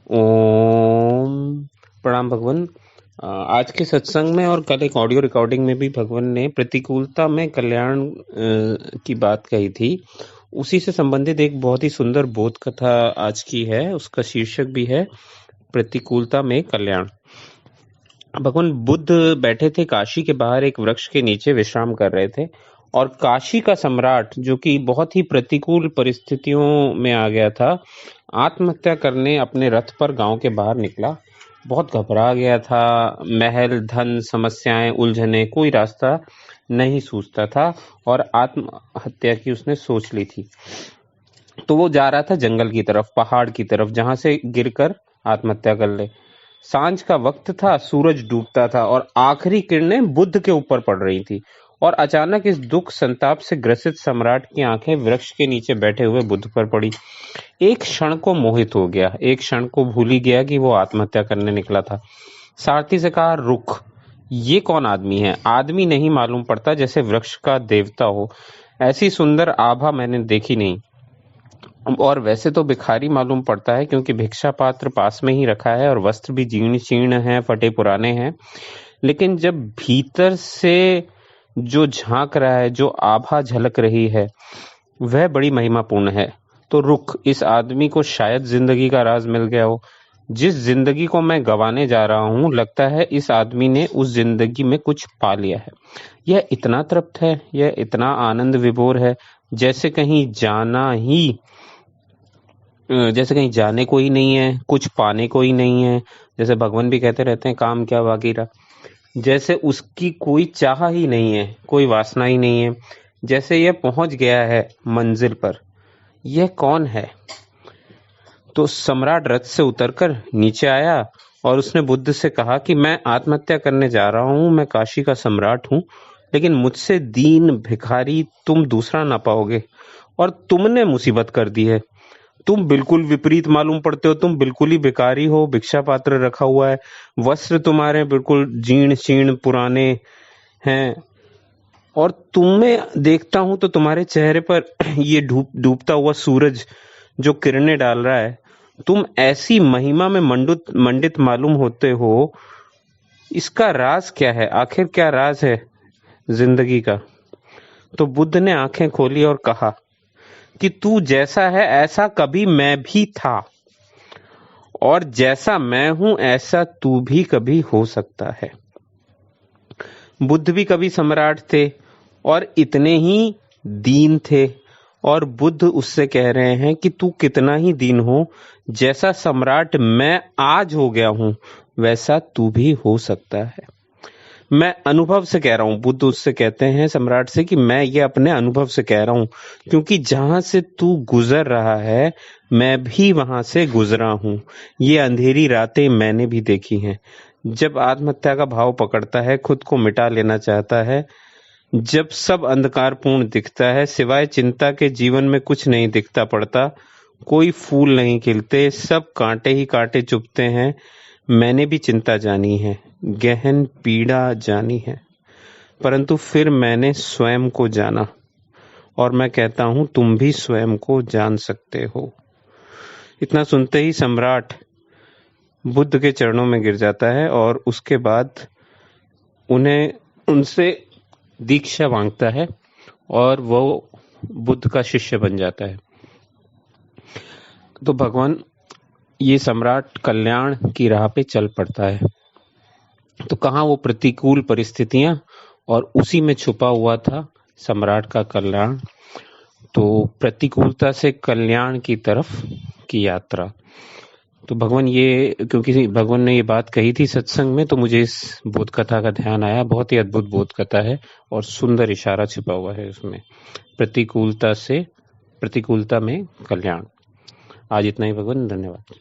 ओम प्रणाम भगवान। आज के सत्संग में और कल एक ऑडियो रिकॉर्डिंग में भी भगवान ने प्रतिकूलता में कल्याण की बात कही थी। उसी से संबंधित एक बहुत ही सुंदर बोध कथा आज की है। उसका शीर्षक भी है प्रतिकूलता में कल्याण। भगवान बुद्ध बैठे थे काशी के बाहर एक वृक्ष के नीचे विश्राम कर रहे थे और काशी का सम्राट जो कि बहुत ही प्रतिकूल परिस्थितियों में आ गया था, आत्महत्या करने अपने रथ पर गांव के बाहर निकला। बहुत घबरा गया था। महल, धन, समस्याएं, उलझने, कोई रास्ता नहीं सूझता था और आत्महत्या की उसने सोच ली थी। तो वो जा रहा था जंगल की तरफ, पहाड़ की तरफ, जहां से गिरकर आत्महत्या कर ले। सांझ का वक्त था, सूरज डूबता था और आखिरी किरणें बुद्ध के ऊपर पड़ रही थी। और अचानक इस दुख संताप से ग्रसित सम्राट की आंखें वृक्ष के नीचे बैठे हुए बुद्ध पर पड़ी। एक क्षण को मोहित हो गया, एक क्षण को भूल ही गया कि वो आत्महत्या करने निकला था। सारथी से कहा, रुक, ये कौन आदमी है? आदमी नहीं मालूम पड़ता, जैसे वृक्ष का देवता हो। ऐसी सुंदर आभा मैंने देखी नहीं। और वैसे तो भिखारी मालूम पड़ता है, क्योंकि भिक्षा पात्र पास में ही रखा है और वस्त्र भी जीर्ण शीर्ण हैं, फटे पुराने हैं। लेकिन जब भीतर से जो झांक रहा है, जो आभा झलक रही है, वह बड़ी महिमापूर्ण है। तो रुक, इस आदमी को शायद जिंदगी का राज मिल गया हो। जिस जिंदगी को मैं गंवाने जा रहा हूं, लगता है इस आदमी ने उस जिंदगी में कुछ पा लिया है। यह इतना तृप्त है, यह इतना आनंद विभोर है, जैसे कहीं जैसे कहीं जाने को ही नहीं है, कुछ पाने को ही नहीं है। जैसे भगवान भी कहते रहते हैं, काम क्या बाकी रहा। जैसे उसकी कोई चाह ही नहीं है, कोई वासना ही नहीं है। जैसे यह पहुंच गया है मंजिल पर। यह कौन है? तो सम्राट रथ से उतरकर नीचे आया और उसने बुद्ध से कहा कि मैं आत्महत्या करने जा रहा हूं, मैं काशी का सम्राट हूं, लेकिन मुझसे दीन भिखारी तुम दूसरा ना पाओगे और तुमने मुसीबत कर दी है। तुम बिल्कुल विपरीत मालूम पड़ते हो, तुम बिल्कुल ही भिखारी हो, भिक्षा पात्र रखा हुआ है, वस्त्र तुम्हारे बिल्कुल जीर्ण शीर्ण पुराने हैं और तुम्हें देखता हूं तो तुम्हारे चेहरे पर ये डूबता हुआ सूरज जो किरणें डाल रहा है, तुम ऐसी महिमा में मंडित मालूम होते हो। इसका राज क्या है? आखिर क्या राज है जिंदगी का? तो बुद्ध ने आंखें खोली और कहा कि तू जैसा है ऐसा कभी मैं भी था, और जैसा मैं हूं ऐसा तू भी कभी हो सकता है। बुद्ध भी कभी सम्राट थे और इतने ही दीन थे, और बुद्ध उससे कह रहे हैं कि तू कितना ही दीन हो, जैसा सम्राट मैं आज हो गया हूं वैसा तू भी हो सकता है। मैं अनुभव से कह रहा हूं, बुद्ध उससे कहते हैं सम्राट से कि मैं ये अपने अनुभव से कह रहा हूं, क्योंकि जहां से तू गुजर रहा है मैं भी वहां से गुजरा हूं। ये अंधेरी रातें मैंने भी देखी हैं। जब आत्महत्या का भाव पकड़ता है, खुद को मिटा लेना चाहता है, जब सब अंधकारपूर्ण दिखता है, सिवाय चिंता के जीवन में कुछ नहीं दिखता पड़ता, कोई फूल नहीं खिलते, सब कांटे ही कांटे चुभते हैं। मैंने भी चिंता जानी है, गहन पीड़ा जानी है, परंतु फिर मैंने स्वयं को जाना, और मैं कहता हूं तुम भी स्वयं को जान सकते हो। इतना सुनते ही सम्राट बुद्ध के चरणों में गिर जाता है और उसके बाद उनसे दीक्षा मांगता है और वो बुद्ध का शिष्य बन जाता है। तो भगवान, ये सम्राट कल्याण की राह पे चल पड़ता है। तो कहाँ वो प्रतिकूल परिस्थितियां, और उसी में छुपा हुआ था सम्राट का कल्याण। तो प्रतिकूलता से कल्याण की तरफ की यात्रा। तो भगवान, ये क्योंकि भगवान ने ये बात कही थी सत्संग में, तो मुझे इस बोध कथा का ध्यान आया। बहुत ही अद्भुत बोध कथा है और सुंदर इशारा छिपा हुआ है उसमें, प्रतिकूलता में कल्याण। आज इतना ही भगवान, धन्यवाद।